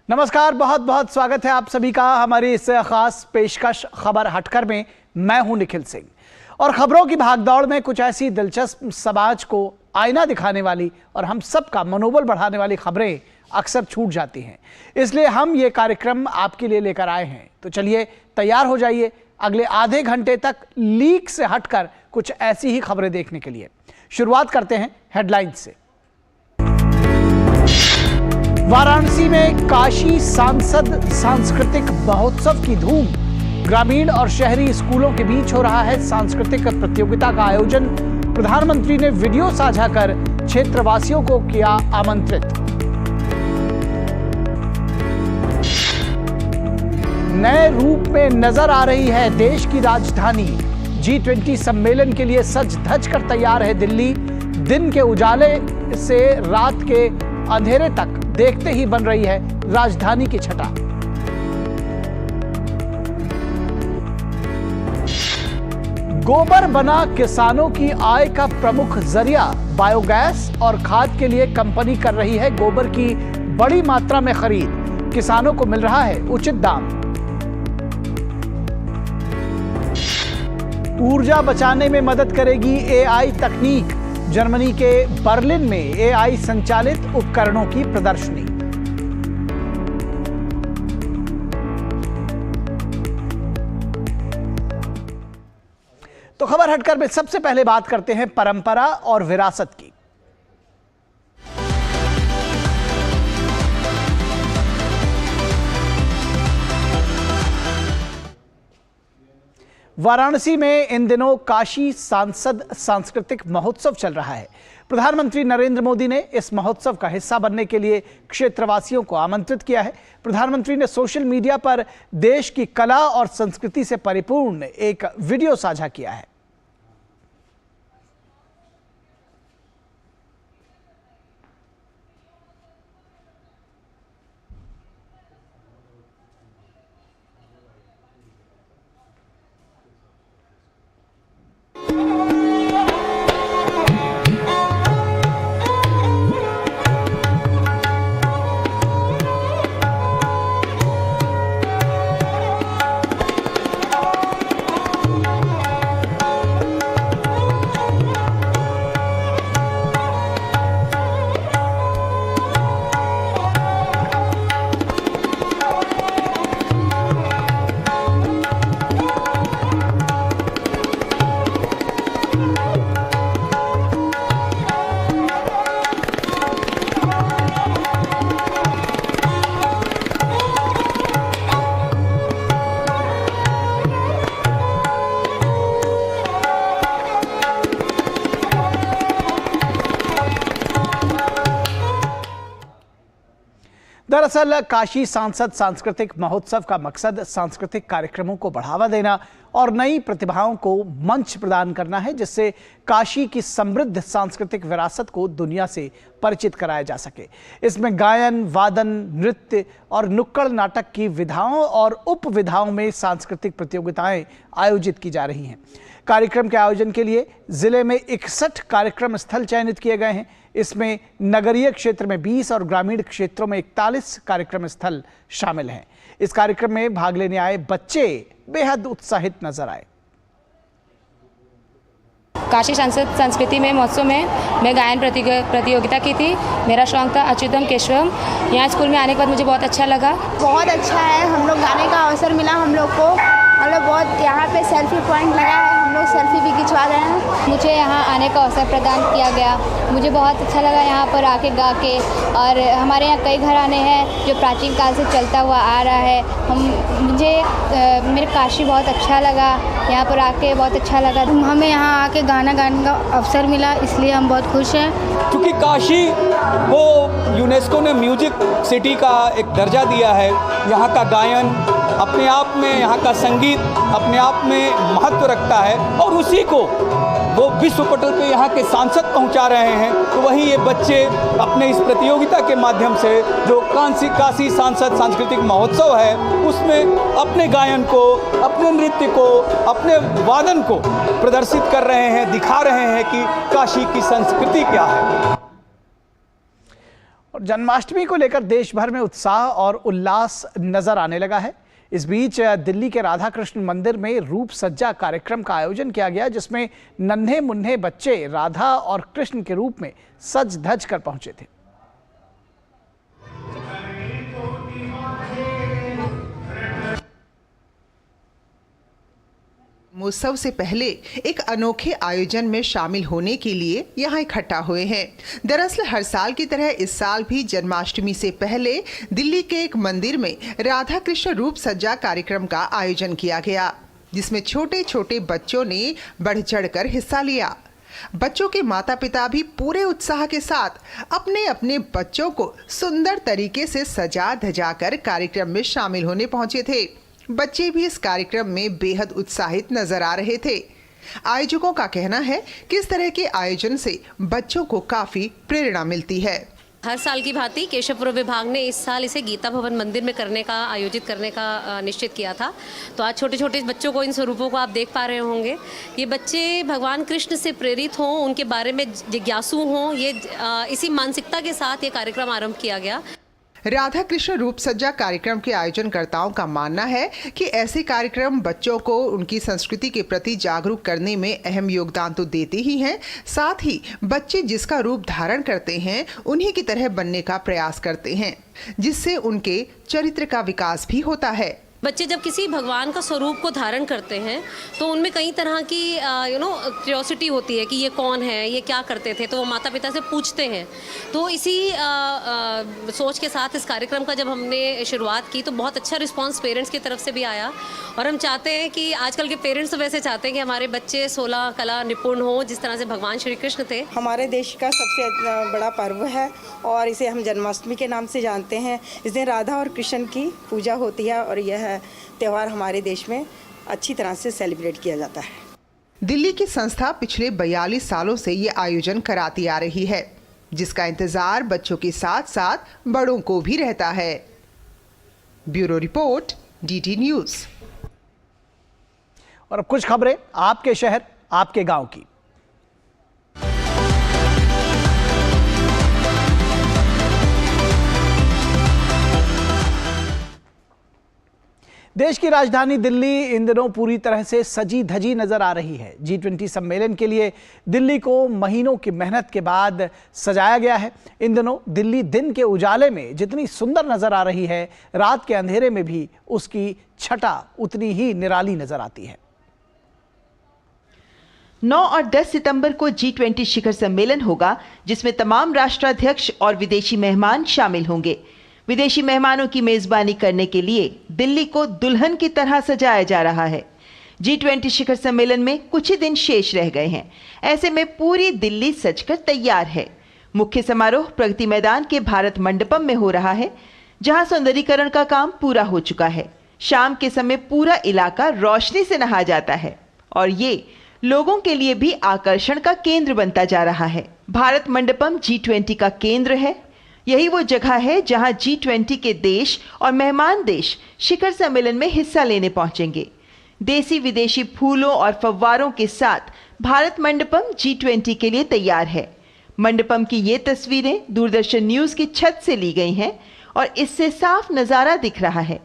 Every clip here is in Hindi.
नमस्कार, बहुत बहुत स्वागत है आप सभी का हमारी इस खास पेशकश खबर हटकर में। मैं हूं निखिल सिंह और खबरों की भागदौड़ में कुछ ऐसी दिलचस्प, समाज को आईना दिखाने वाली और हम सब का मनोबल बढ़ाने वाली खबरें अक्सर छूट जाती हैं। इसलिए हम ये कार्यक्रम आपके लिए लेकर आए हैं। तो चलिए तैयार हो जाइए अगले आधे घंटे तक लीक से हटकर कुछ ऐसी ही खबरें देखने के लिए। शुरुआत करते हैं हेडलाइंस से। वाराणसी में काशी सांसद सांस्कृतिक महोत्सव की धूम। ग्रामीण और शहरी स्कूलों के बीच हो रहा है सांस्कृतिक प्रतियोगिता का आयोजन। प्रधानमंत्री ने वीडियो साझा कर क्षेत्रवासियों को किया आमंत्रित। नए रूप में नजर आ रही है देश की राजधानी। G20 सम्मेलन के लिए सज धज कर तैयार है दिल्ली। दिन के उजाले से रात के अंधेरे तक देखते ही बन रही है राजधानी की छटा। गोबर बना किसानों की आय का प्रमुख जरिया। बायोगैस और खाद के लिए कंपनी कर रही है गोबर की बड़ी मात्रा में खरीद। किसानों को मिल रहा है उचित दाम। ऊर्जा बचाने में मदद करेगी AI तकनीक। जर्मनी के बर्लिन में AI संचालित उपकरणों की प्रदर्शनी। तो खबर हटकर में सबसे पहले बात करते हैं परंपरा और विरासत की। वाराणसी में इन दिनों काशी सांसद सांस्कृतिक महोत्सव चल रहा है। प्रधानमंत्री नरेंद्र मोदी ने इस महोत्सव का हिस्सा बनने के लिए क्षेत्रवासियों को आमंत्रित किया है। प्रधानमंत्री ने सोशल मीडिया पर देश की कला और संस्कृति से परिपूर्ण एक वीडियो साझा किया है। दरअसल काशी सांसद सांस्कृतिक महोत्सव का मकसद सांस्कृतिक कार्यक्रमों को बढ़ावा देना और नई प्रतिभाओं को मंच प्रदान करना है, जिससे काशी की समृद्ध सांस्कृतिक विरासत को दुनिया से परिचित कराया जा सके। इसमें गायन, वादन, नृत्य और नुक्कड़ नाटक की विधाओं और उप विधाओं में सांस्कृतिक प्रतियोगिताएं आयोजित की जा रही हैं। कार्यक्रम के आयोजन के लिए जिले में 61 कार्यक्रम स्थल चयनित किए गए हैं। इसमें नगरीय क्षेत्र में 20 और ग्रामीण क्षेत्रों में 41 कार्यक्रम स्थल शामिल हैं। इस कार्यक्रम में भाग लेने आए बच्चे बेहद उत्साहित नजर आए। काशी सांसद संस्कृति में महोत्सव में मैं गायन प्रतियोगिता की थी। मेरा सॉन्ग था अच्युतम केशवम। यहाँ स्कूल में आने के बाद मुझे बहुत अच्छा लगा। बहुत अच्छा है, हम लोग गाने का अवसर मिला हम लोग को। हम लोग बहुत यहाँ पे सेल्फी पॉइंट लगा है, हम लोग सेल्फी भी खिंचवा रहे हैं। मुझे यहाँ आने का अवसर प्रदान किया गया। मुझे बहुत अच्छा लगा यहाँ पर आके गा के। और हमारे यहाँ कई घराने हैं जो प्राचीन काल से चलता हुआ आ रहा है। मेरे काशी बहुत अच्छा लगा, यहाँ पर आके बहुत अच्छा लगा। हमें यहाँ आके गाना गाने का अवसर मिला, इसलिए हम बहुत खुश हैं। क्योंकि काशी को यूनेस्को ने म्यूजिक सिटी का एक दर्जा दिया है। यहाँ का गायन अपने आप में, यहाँ का संगीत अपने आप में महत्व रखता है और उसी को वो विश्व पटल पे यहाँ के सांसद पहुँचा रहे हैं। तो वहीं ये बच्चे अपने इस प्रतियोगिता के माध्यम से जो काशी सांसद सांस्कृतिक महोत्सव है उसमें अपने गायन को, अपने नृत्य को, अपने वादन को प्रदर्शित कर रहे हैं, दिखा रहे हैं कि काशी की संस्कृति क्या है। और जन्माष्टमी को लेकर देश भर में उत्साह और उल्लास नजर आने लगा है। इस बीच दिल्ली के राधा कृष्ण मंदिर में रूप सज्जा कार्यक्रम का आयोजन किया गया, जिसमें नन्हे मुन्ने बच्चे राधा और कृष्ण के रूप में सज धज कर पहुंचे थे। महोत्सव से पहले एक अनोखे आयोजन में शामिल होने के लिए यहाँ इकट्ठा हुए हैं। दरअसल हर साल की तरह इस साल भी जन्माष्टमी से पहले दिल्ली के एक मंदिर में राधा कृष्ण रूप सज्जा कार्यक्रम का आयोजन किया गया, जिसमें छोटे छोटे बच्चों ने बढ़ चढ़कर हिस्सा लिया। बच्चों के माता पिता भी पूरे उत्साह के साथ अपने अपने बच्चों को सुंदर तरीके से सजा धजा कर कार्यक्रम में शामिल होने पहुंचे थे। बच्चे भी इस कार्यक्रम में बेहद उत्साहित नजर आ रहे थे। आयोजकों का कहना है कि इस तरह के आयोजन से बच्चों को काफी प्रेरणा मिलती है। हर साल की भांति केशवपुर विभाग ने इस साल इसे गीता भवन मंदिर में आयोजित करने का निश्चित किया था। तो आज छोटे छोटे बच्चों को, इन स्वरूपों को आप देख पा रहे होंगे। ये बच्चे भगवान कृष्ण से प्रेरित हों, उनके बारे में जिज्ञासु हों, ये इसी मानसिकता के साथ ये कार्यक्रम आरंभ किया गया। राधा कृष्ण रूप सज्जा कार्यक्रम के आयोजनकर्ताओं का मानना है कि ऐसे कार्यक्रम बच्चों को उनकी संस्कृति के प्रति जागरूक करने में अहम योगदान तो देते ही हैं, साथ ही बच्चे जिसका रूप धारण करते हैं उन्हीं की तरह बनने का प्रयास करते हैं, जिससे उनके चरित्र का विकास भी होता है। बच्चे जब किसी भगवान का स्वरूप को धारण करते हैं तो उनमें कई तरह की क्यूरियोसिटी होती है कि ये कौन है, ये क्या करते थे, तो वो माता पिता से पूछते हैं। तो इसी सोच के साथ इस कार्यक्रम का जब हमने शुरुआत की तो बहुत अच्छा रिस्पांस पेरेंट्स की तरफ से भी आया। और हम चाहते हैं कि आजकल के पेरेंट्स तो वैसे चाहते हैं कि हमारे बच्चे 16 कला निपुण हों, जिस तरह से भगवान श्री कृष्ण थे। हमारे देश का सबसे बड़ा पर्व है और इसे हम जन्माष्टमी के नाम से जानते हैं। इस दिन राधा और कृष्ण की पूजा होती है और यह त्यौहार हमारे देश में अच्छी तरह से सेलिब्रेट किया जाता है। दिल्ली की संस्था पिछले 42 सालों से ये आयोजन कराती आ रही है, जिसका इंतजार बच्चों के साथ साथ बड़ों को भी रहता है। Bureau report, DT news. और अब कुछ खबरें आपके शहर, आपके गांव की। देश की राजधानी दिल्ली इन दिनों पूरी तरह से सजी धजी नजर आ रही है। G20 सम्मेलन के लिए दिल्ली को महीनों की मेहनत के बाद सजाया गया है। इन दिनों दिल्ली दिन के उजाले में जितनी सुंदर नजर आ रही है, रात के अंधेरे में भी उसकी छटा उतनी ही निराली नजर आती है। 9 और 10 सितंबर को G20 शिखर सम्मेलन होगा, जिसमें तमाम राष्ट्राध्यक्ष और विदेशी मेहमान शामिल होंगे। विदेशी मेहमानों की मेजबानी करने के लिए दिल्ली को दुल्हन की तरह सजाया जा रहा है। G20 शिखर सम्मेलन में कुछ ही दिन शेष रह गए हैं। ऐसे में पूरी दिल्ली सजकर तैयार है। मुख्य समारोह प्रगति मैदान के भारत मंडपम में हो रहा है, जहां सौंदर्यीकरण का काम पूरा हो चुका है। शाम के समय पूरा इलाका रोशनी से नहा जाता है और ये लोगों के लिए भी आकर्षण का केंद्र बनता जा रहा है। भारत मंडपम G20 का केंद्र है। यही वो जगह है जहां G20 के देश और मेहमान देश शिखर सम्मेलन में हिस्सा लेने पहुंचेंगे। देसी विदेशी फूलों और फव्वारों के साथ भारत मंडपम G20 के लिए तैयार है। मंडपम की ये तस्वीरें दूरदर्शन न्यूज की छत से ली गई हैं और इससे साफ नजारा दिख रहा है।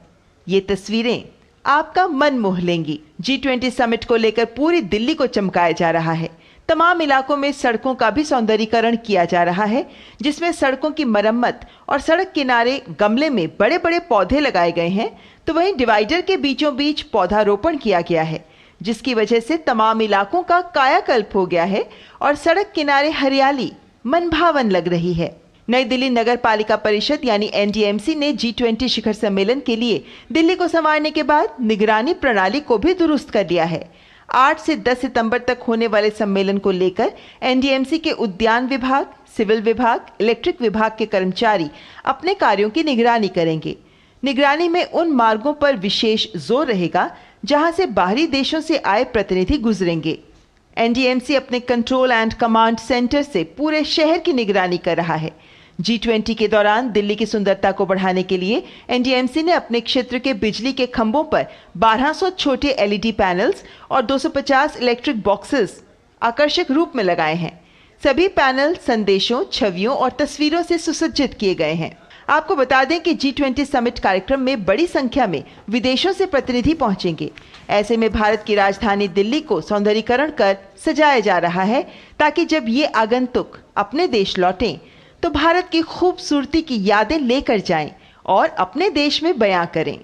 ये तस्वीरें आपका मन मोह लेंगी। G20 समिट को लेकर पूरी दिल्ली को चमकाया जा रहा है। तमाम इलाकों में सड़कों का भी सौंदर्यीकरण किया जा रहा है, जिसमें सड़कों की मरम्मत और सड़क किनारे गमले में बड़े बड़े पौधे लगाए गए हैं, तो वहीं डिवाइडर के बीचों बीच पौधारोपण किया गया है, जिसकी वजह से तमाम इलाकों का कायाकल्प हो गया है और सड़क किनारे हरियाली मनभावन लग रही है। नई दिल्ली नगर पालिका परिषद यानी NDMC ने G20 शिखर सम्मेलन के लिए दिल्ली को संवारने के बाद निगरानी प्रणाली को भी दुरुस्त कर लिया है। 8 से 10 सितंबर तक होने वाले सम्मेलन को लेकर NDMC के उद्यान विभाग, सिविल विभाग, इलेक्ट्रिक विभाग के कर्मचारी अपने कार्यों की निगरानी करेंगे। निगरानी में उन मार्गों पर विशेष जोर रहेगा जहां से बाहरी देशों से आए प्रतिनिधि गुजरेंगे। NDMC अपने कंट्रोल एंड कमांड सेंटर से पूरे शहर की निगरानी कर रहा है। G20 के दौरान दिल्ली की सुंदरता को बढ़ाने के लिए NDMC ने अपने क्षेत्र के बिजली के खंभों पर 1200 छोटे LED पैनल्स और 250 इलेक्ट्रिक बॉक्सेस आकर्षक रूप में लगाए हैं। सभी पैनल संदेशों, छवियों और तस्वीरों से सुसज्जित किए गए हैं। आपको बता दें कि G20 समिट कार्यक्रम में बड़ी संख्या में विदेशों से प्रतिनिधि पहुंचेंगे। ऐसे में भारत की राजधानी दिल्ली को सौंदर्यीकरण कर सजाया जा रहा है ताकि जब ये आगंतुक अपने देश लौटें तो भारत की खूबसूरती की यादें लेकर जाएं और अपने देश में बयां करें।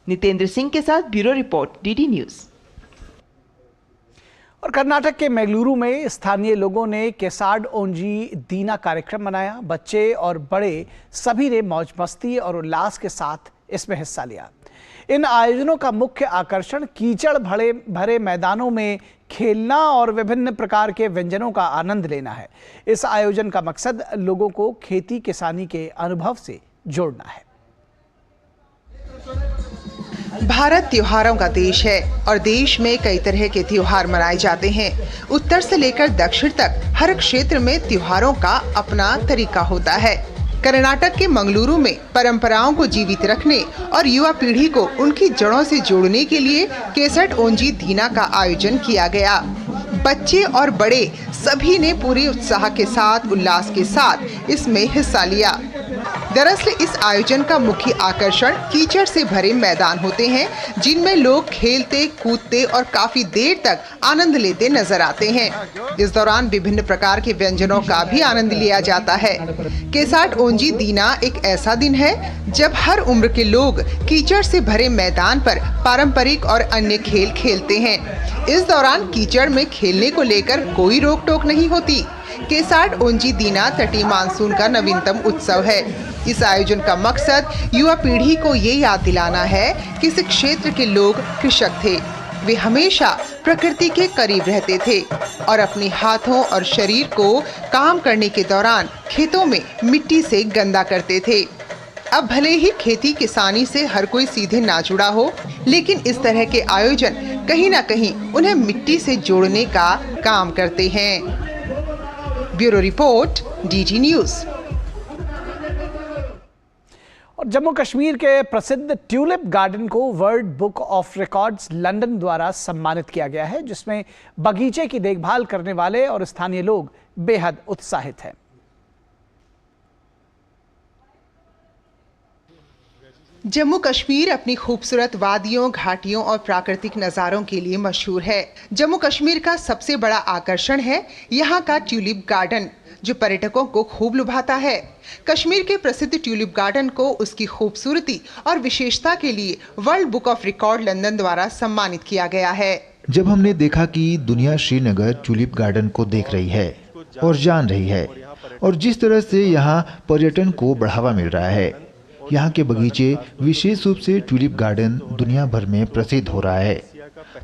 नितेंद्र सिंह के साथ ब्यूरो रिपोर्ट, DD न्यूज़। और कर्नाटक के मैंगलुरु में स्थानीय लोगों ने केसाड ओंजी दीना कार्यक्रम मनाया। बच्चे और बड़े सभी ने मौज मस्ती और उल्लास के साथ इसमें हिस्सा लिया। इन आयोजनों का मुख्य आकर्षण कीचड़ भरे मैदानों में खेलना और विभिन्न प्रकार के व्यंजनों का आनंद लेना है। इस आयोजन का मकसद लोगों को खेती किसानी के अनुभव से जोड़ना है। भारत त्योहारों का देश है और देश में कई तरह के त्योहार मनाए जाते हैं। उत्तर से लेकर दक्षिण तक हर क्षेत्र में त्योहारों का अपना तरीका होता है। कर्नाटक के मंगलुरु में परंपराओं को जीवित रखने और युवा पीढ़ी को उनकी जड़ों से जोड़ने के लिए केसट ओंजी दीना का आयोजन किया गया। बच्चे और बड़े सभी ने पूरे उत्साह के साथ, उल्लास के साथ इसमें हिस्सा लिया। दरअसल इस आयोजन का मुख्य आकर्षण कीचड़ से भरे मैदान होते हैं, जिनमें लोग खेलते, कूदते और काफी देर तक आनंद लेते नजर आते हैं। इस दौरान विभिन्न प्रकार के व्यंजनों का भी आनंद लिया जाता है। केसाड ओंजी दीना एक ऐसा दिन है जब हर उम्र के लोग कीचड़ से भरे मैदान पर पारंपरिक और अन्य खेल खेलते हैं। इस दौरान कीचड़ में खेलने को लेकर कोई रोक टोक नहीं होती। केसाड ओंजी दीना तटीय मानसून का नवीनतम उत्सव है। इस आयोजन का मकसद युवा पीढ़ी को ये याद दिलाना है कि इस क्षेत्र के लोग कृषक थे। वे हमेशा प्रकृति के करीब रहते थे और अपने हाथों और शरीर को काम करने के दौरान खेतों में मिट्टी से गंदा करते थे। अब भले ही खेती किसानी से हर कोई सीधे ना जुड़ा हो, लेकिन इस तरह के आयोजन कहीं ना कहीं उन्हें मिट्टी से जोड़ने का काम करते हैं। Bureau report, DD news. और जम्मू कश्मीर के प्रसिद्ध ट्यूलिप गार्डन को world book of records London द्वारा सम्मानित किया गया है, जिसमें बगीचे की देखभाल करने वाले और स्थानीय लोग बेहद उत्साहित हैं। जम्मू कश्मीर अपनी खूबसूरत वादियों, घाटियों और प्राकृतिक नज़ारों के लिए मशहूर है। जम्मू कश्मीर का सबसे बड़ा आकर्षण है यहाँ का ट्यूलिप गार्डन, जो पर्यटकों को खूब लुभाता है। कश्मीर के प्रसिद्ध ट्यूलिप गार्डन को उसकी खूबसूरती और विशेषता के लिए world book of record London द्वारा सम्मानित किया गया है। जब हमने देखा कि दुनिया श्रीनगर ट्यूलिप गार्डन को देख रही है और जान रही है, और जिस तरह से यहाँ पर्यटन को बढ़ावा मिल रहा है, यहाँ के बगीचे विशेष रूप से ट्यूलिप गार्डन दुनिया भर में प्रसिद्ध हो रहा है,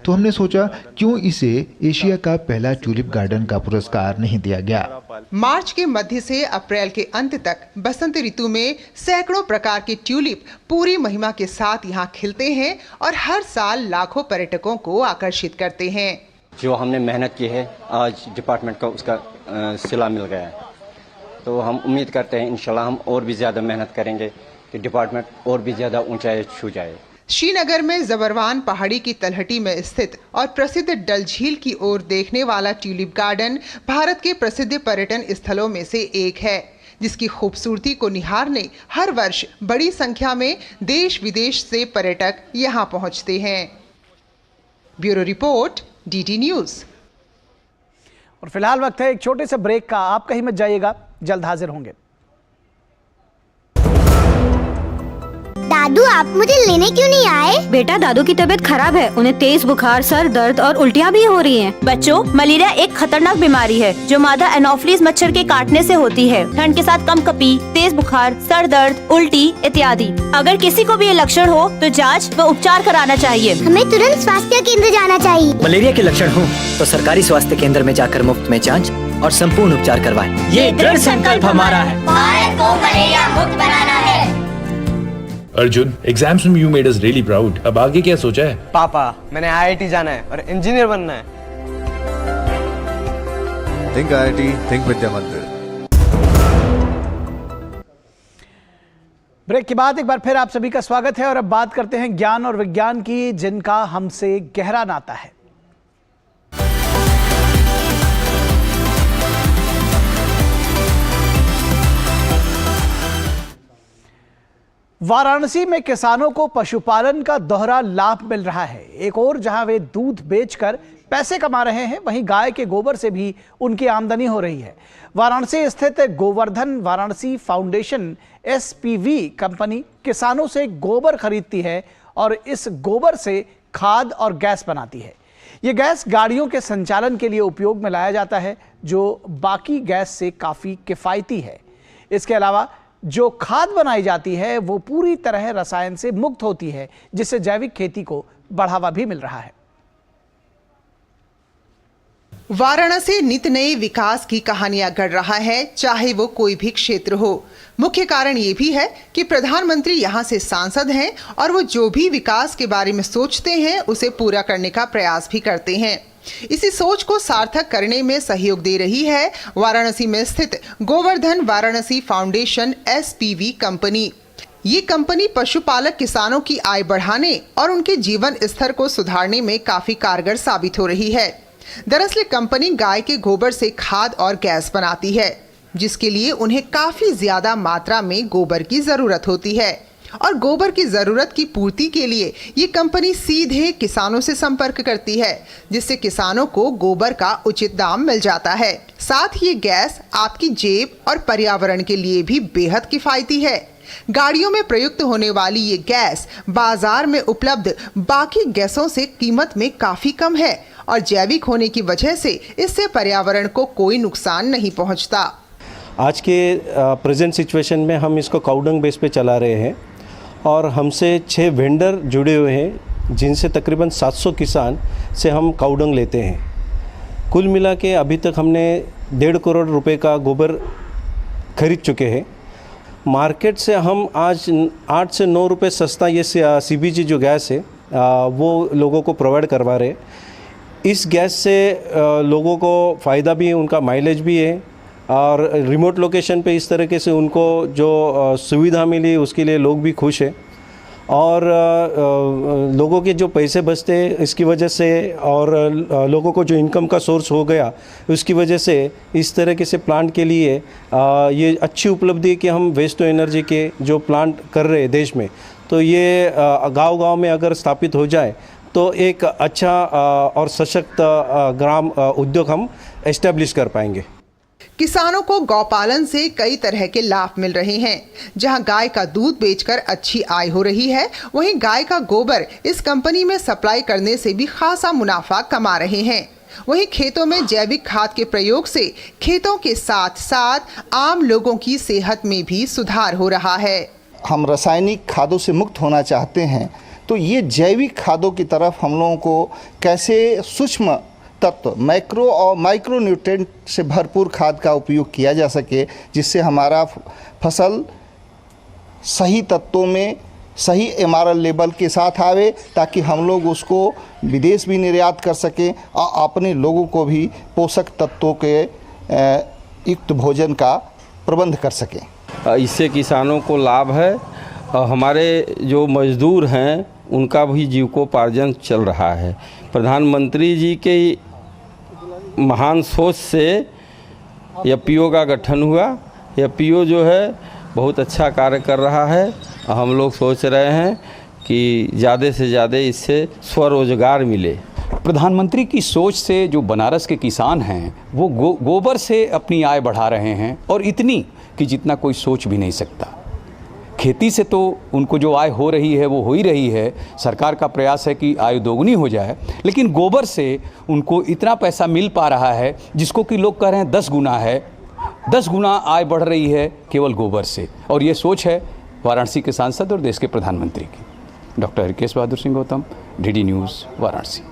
तो हमने सोचा क्यों इसे एशिया का पहला ट्यूलिप गार्डन का पुरस्कार नहीं दिया गया। मार्च के मध्य से अप्रैल के अंत तक बसंत ऋतु में सैकड़ों प्रकार के ट्यूलिप पूरी महिमा के साथ यहाँ खिलते हैं और हर साल लाखों पर्यटकों को आकर्षित करते हैं। जो हमने मेहनत की है, आज डिपार्टमेंट को उसका सिला मिल गया है, तो हम उम्मीद करते हैं इंशाल्लाह हम और भी ज्यादा मेहनत करेंगे कि डिपार्टमेंट और भी ज्यादा ऊंचाई छू जाए। श्रीनगर में जबरवान पहाड़ी की तलहटी में स्थित और प्रसिद्ध डल झील की ओर देखने वाला ट्यूलिप गार्डन भारत के प्रसिद्ध पर्यटन स्थलों में से एक है, जिसकी खूबसूरती को निहारने हर वर्ष बड़ी संख्या में देश विदेश से पर्यटक यहाँ पहुँचते हैं। Bureau report, DD news. और फिलहाल वक्त है एक छोटे से ब्रेक का। आप कहीं मत जाइएगा, जल्द हाजिर होंगे। दादू, आप मुझे लेने क्यों नहीं आए? बेटा, दादू की तबीयत खराब है, उन्हें तेज बुखार, सर दर्द और उल्टियाँ भी हो रही हैं। बच्चों, मलेरिया एक खतरनाक बीमारी है जो मादा एनोफिलीज मच्छर के काटने से होती है। ठंड के साथ कंपकपी, तेज बुखार, सर दर्द, उल्टी इत्यादि। अगर किसी को भी ये लक्षण हो तो जांच व उपचार कराना चाहिए। हमें तुरंत स्वास्थ्य केंद्र जाना चाहिए। मलेरिया के लक्षण हो तो सरकारी स्वास्थ्य केंद्र में जाकर मुफ्त में जांच और संपूर्ण उपचार करवाएं। ये दृढ़ संकल्प हमारा है। भारत को मलेरिया मुक्त बनाना है। अर्जुन, एग्जाम्स में you made us really proud. अब आगे क्या सोचा है? पापा, मैंने IIT जाना है और इंजीनियर बनना है। थिंक IIT, थिंक विद्या मंदिर। ब्रेक के बाद एक बार फिर आप सभी का स्वागत है और अब बात करते हैं ज्ञान और विज्ञान की, जिनका हमसे गहरा नाता है। वाराणसी में किसानों को पशुपालन का दोहरा लाभ मिल रहा है। एक और जहां वे दूध बेचकर पैसे कमा रहे हैं, वहीं गाय के गोबर से भी उनकी आमदनी हो रही है। वाराणसी स्थित Govardhan Varanasi foundation SPV company किसानों से गोबर खरीदती है और इस गोबर से खाद और गैस बनाती है। ये गैस गाड़ियों के संचालन के लिए उपयोग में लाया जाता है, जो बाकी गैस से काफी किफायती है। इसके अलावा जो खाद बनाई जाती है वो पूरी तरह रसायन से मुक्त होती है, जिससे जैविक खेती को बढ़ावा भी मिल रहा है। वाराणसी नित नए विकास की कहानियां गढ़ रहा है, चाहे वो कोई भी क्षेत्र हो। मुख्य कारण ये भी है कि प्रधानमंत्री यहाँ से सांसद हैं और वो जो भी विकास के बारे में सोचते हैं उसे पूरा करने का प्रयास भी करते हैं। इसी सोच को सार्थक करने में सहयोग दे रही है वाराणसी में स्थित Govardhan Varanasi foundation SPV company. ये कंपनी पशुपालक किसानों की आय बढ़ाने और उनके जीवन स्तर को सुधारने में काफी कारगर साबित हो रही है। दरअसल कंपनी गाय के गोबर से खाद और गैस बनाती है, जिसके लिए उन्हें काफी ज्यादा मात्रा में गोबर की जरूरत होती है और गोबर की जरूरत की पूर्ति के लिए ये कंपनी सीधे किसानों से संपर्क करती है, जिससे किसानों को गोबर का उचित दाम मिल जाता है। साथ ही ये गैस आपकी जेब और पर्यावरण के लिए भी बेहद किफायती है। गाड़ियों में प्रयुक्त होने वाली ये गैस बाजार में उपलब्ध बाकी गैसों से कीमत में काफी कम है और जैविक होने की वजह से इससे पर्यावरण को कोई नुकसान नहीं पहुंचता। आज के प्रेजेंट सिचुएशन में हम इसको काउडंग बेस पे चला रहे हैं और हमसे 6 वेंडर जुड़े हुए हैं, जिनसे तकरीबन 700 किसान से हम काउडंग लेते हैं। कुल मिला के अभी तक हमने 1.5 करोड़ रुपए का गोबर खरीद चुके हैं। मार्केट से हम आज 8 से 9 रुपए सस्ता ये CBG जो गैस है वो लोगों को प्रोवाइड करवा रहे हैं। इस गैस से लोगों को फ़ायदा भी है, उनका माइलेज भी है और रिमोट लोकेशन पे इस तरीके से उनको जो सुविधा मिली उसके लिए लोग भी खुश हैं और लोगों के जो पैसे बचते हैं इसकी वजह से और लोगों को जो इनकम का सोर्स हो गया उसकी वजह से इस तरीके से प्लांट के लिए ये अच्छी उपलब्धि है कि हम वेस्ट टू एनर्जी के जो प्लांट कर रहे हैं देश में, तो ये गांव-गांव में अगर स्थापित हो जाए तो एक अच्छा और सशक्त ग्राम उद्योग हम एस्टेब्लिश कर पाएंगे। किसानों को गौपालन से कई तरह के लाभ मिल रहे हैं। जहां गाय का दूध बेचकर अच्छी आय हो रही है, वहीं गाय का गोबर इस कंपनी में सप्लाई करने से भी खासा मुनाफा कमा रहे हैं। वहीं खेतों में जैविक खाद के प्रयोग से खेतों के साथ साथ आम लोगों की सेहत में भी सुधार हो रहा है। हम रासायनिक खादों से मुक्त होना चाहते हैं, तो ये जैविक खादों की तरफ हम लोगों को कैसे सूक्ष्म तत्व मैक्रो और माइक्रो न्यूट्रिएंट से भरपूर खाद का उपयोग किया जा सके, जिससे हमारा फसल सही तत्वों में सही MRL लेवल के साथ आवे, ताकि हम लोग उसको विदेश भी निर्यात कर सकें और अपने लोगों को भी पोषक तत्वों के युक्त भोजन का प्रबंध कर सकें। इससे किसानों को लाभ है और हमारे जो मजदूर हैं उनका भी जीविकोपार्जन चल रहा है। प्रधानमंत्री जी के महान सोच से FPO का गठन हुआ। FPO जो है बहुत अच्छा कार्य कर रहा है और हम लोग सोच रहे हैं कि ज़्यादा से ज़्यादा इससे स्वरोजगार मिले। प्रधानमंत्री की सोच से जो बनारस के किसान हैं वो गोबर से अपनी आय बढ़ा रहे हैं, और इतनी कि जितना कोई सोच भी नहीं सकता। खेती से तो उनको जो आय हो रही है वो हो ही रही है, सरकार का प्रयास है कि आय दोगुनी हो जाए, लेकिन गोबर से उनको इतना पैसा मिल पा रहा है जिसको कि लोग कह रहे हैं 10 गुना है। 10 गुना आय बढ़ रही है केवल गोबर से, और ये सोच है वाराणसी के सांसद और देश के प्रधानमंत्री की। Doctor Harkesh Bahadur Singh Gautam, DD news, Varanasi.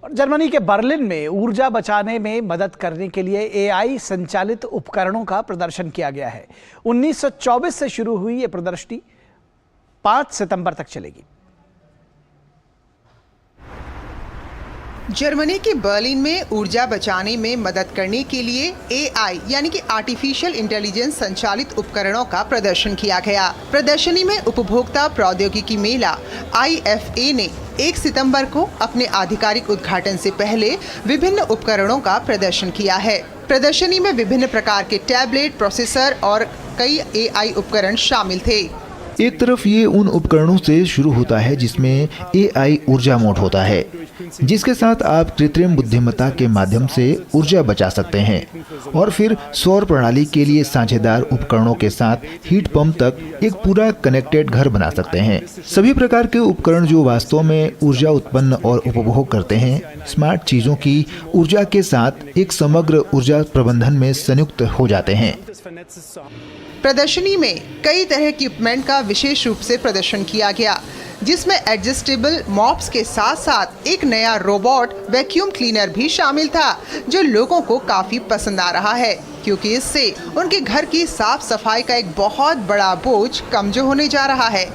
Germany के बर्लिन में ऊर्जा बचाने में मदद करने के लिए AI संचालित उपकरणों का प्रदर्शन किया गया है। 1924 से शुरू हुई ये प्रदर्शनी 5 सितंबर तक चलेगी। जर्मनी के बर्लिन में ऊर्जा बचाने में मदद करने के लिए AI यानी कि आर्टिफिशियल इंटेलिजेंस संचालित उपकरणों का प्रदर्शन किया गया। प्रदर्शनी में उपभोक्ता प्रौद्योगिकी मेला IFA ने 1 सितंबर को अपने आधिकारिक उद्घाटन से पहले विभिन्न उपकरणों का प्रदर्शन किया है। प्रदर्शनी में विभिन्न प्रकार के टैबलेट, प्रोसेसर और कई AI उपकरण शामिल थे। एक तरफ ये उन उपकरणों से शुरू होता है जिसमें AI ऊर्जा मोड होता है, जिसके साथ आप कृत्रिम बुद्धिमत्ता के माध्यम से ऊर्जा बचा सकते हैं, और फिर सौर प्रणाली के लिए साझेदार उपकरणों के साथ हीट पंप तक एक पूरा कनेक्टेड घर बना सकते हैं। सभी प्रकार के उपकरण जो वास्तव में ऊर्जा उत्पन्न और उपभोग करते हैं, स्मार्ट चीजों की ऊर्जा के साथ एक समग्र ऊर्जा प्रबंधन में संयुक्त हो जाते हैं। प्रदर्शनी में कई तरह की इक्विपमेंट का विशेष रूप से प्रदर्शन किया गया, जिसमें एडजस्टेबल मॉप्स के साथ साथ एक नया रोबोट वैक्यूम क्लीनर भी शामिल था, जो लोगों को काफी पसंद आ रहा है, क्योंकि इससे उनके घर की साफ सफाई का एक बहुत बड़ा बोझ कम जो होने जा रहा है।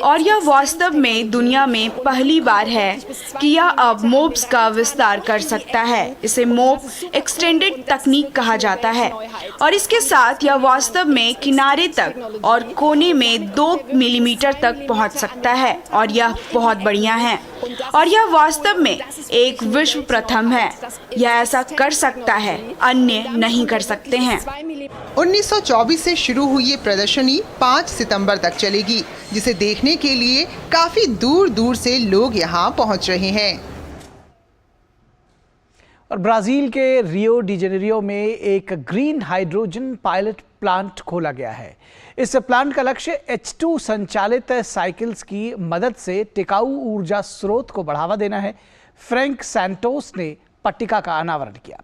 और यह वास्तव में दुनिया में पहली बार है कि यह अब मोप्स का विस्तार कर सकता है। इसे मोप एक्सटेंडेड तकनीक कहा जाता है और इसके साथ यह वास्तव में किनारे तक और कोने में 2 मिलीमीटर तक पहुंच सकता है और यह बहुत बढ़िया है और यह वास्तव में एक विश्व प्रथम है। यह ऐसा कर सकता है, अन्य नहीं कर सकते हैं। 1924 से शुरू हुई ये प्रदर्शनी 5 सितंबर तक चलेगी, जिसे देखने के लिए काफी दूर दूर से लोग यहाँ पहुँच रहे हैं। और ब्राजील के रियो डी जेनेरियो में एक ग्रीन हाइड्रोजन पायलट प्लांट खोला गया है। इस प्लांट का लक्ष्य H2 संचालित साइकिल्स की मदद से टिकाऊ ऊर्जा स्रोत को बढ़ावा देना है। फ्रैंक सैंटोस ने पट्टिका का अनावरण किया।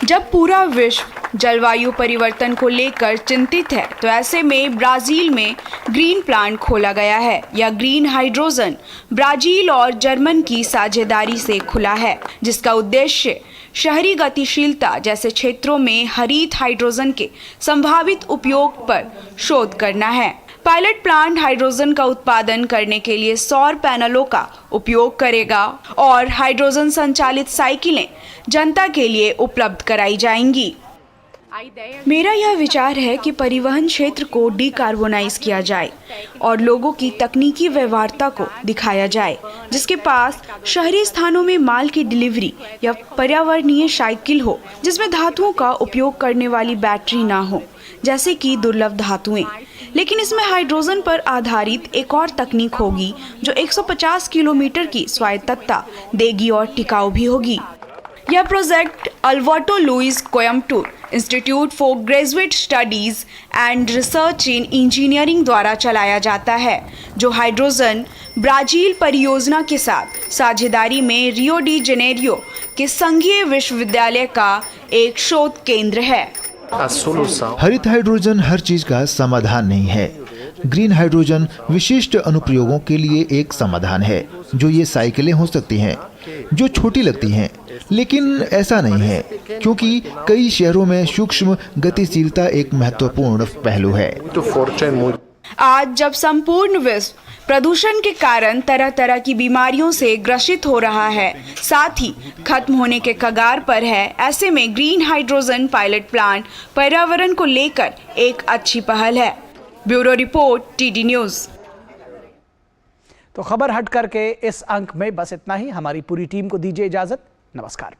जब पूरा विश्व जलवायु परिवर्तन को लेकर चिंतित है, तो ऐसे में ब्राजील में ग्रीन प्लांट खोला गया है। यह ग्रीन हाइड्रोजन ब्राजील और जर्मन की साझेदारी से खुला है, जिसका उद्देश्य शहरी गतिशीलता जैसे क्षेत्रों में हरित हाइड्रोजन के संभावित उपयोग पर शोध करना है। पायलट प्लांट हाइड्रोजन का उत्पादन करने के लिए सौर पैनलों का उपयोग करेगा और हाइड्रोजन संचालित साइकिलें जनता के लिए उपलब्ध कराई जाएंगी। मेरा यह विचार है कि परिवहन क्षेत्र को डिकार्बोनाइज किया जाए और लोगों की तकनीकी व्यवहार्यता को दिखाया जाए, जिसके पास शहरी स्थानों में माल की डिलीवरी या पर्यावरणीय साइकिल हो, जिसमें धातुओं का उपयोग करने वाली बैटरी ना हो, जैसे कि दुर्लभ धातुएं। लेकिन इसमें हाइड्रोजन पर आधारित एक और तकनीक होगी जो 150 किलोमीटर की स्वायत्तता देगी और टिकाऊ भी होगी। यह project Alberto Luis Coimbatore Institute for Graduate Studies and Research in Engineering द्वारा चलाया जाता है, जो हाइड्रोजन ब्राजील परियोजना के साथ साझेदारी में रियो डी जेनेरियो के संघीय विश्वविद्यालय का एक शोध केंद्र है। हरित हाइड्रोजन हर चीज का समाधान नहीं है। ग्रीन हाइड्रोजन विशिष्ट अनुप्रयोगों के लिए एक समाधान है, जो ये साइकिलें हो सकती हैं, जो छोटी लगती हैं, लेकिन ऐसा नहीं है, क्योंकि कई शहरों में सूक्ष्म गतिशीलता एक महत्वपूर्ण पहलू है। आज जब संपूर्ण विश्व प्रदूषण के कारण तरह तरह की बीमारियों से ग्रसित हो रहा है, साथ ही खत्म होने के कगार पर है, ऐसे में ग्रीन हाइड्रोजन पायलट प्लांट पर्यावरण को लेकर एक अच्छी पहल है। Bureau report, TD news. तो खबर हट करके इस अंक में बस इतना ही। हमारी पूरी टीम को दीजिए इजाजत। नमस्कार।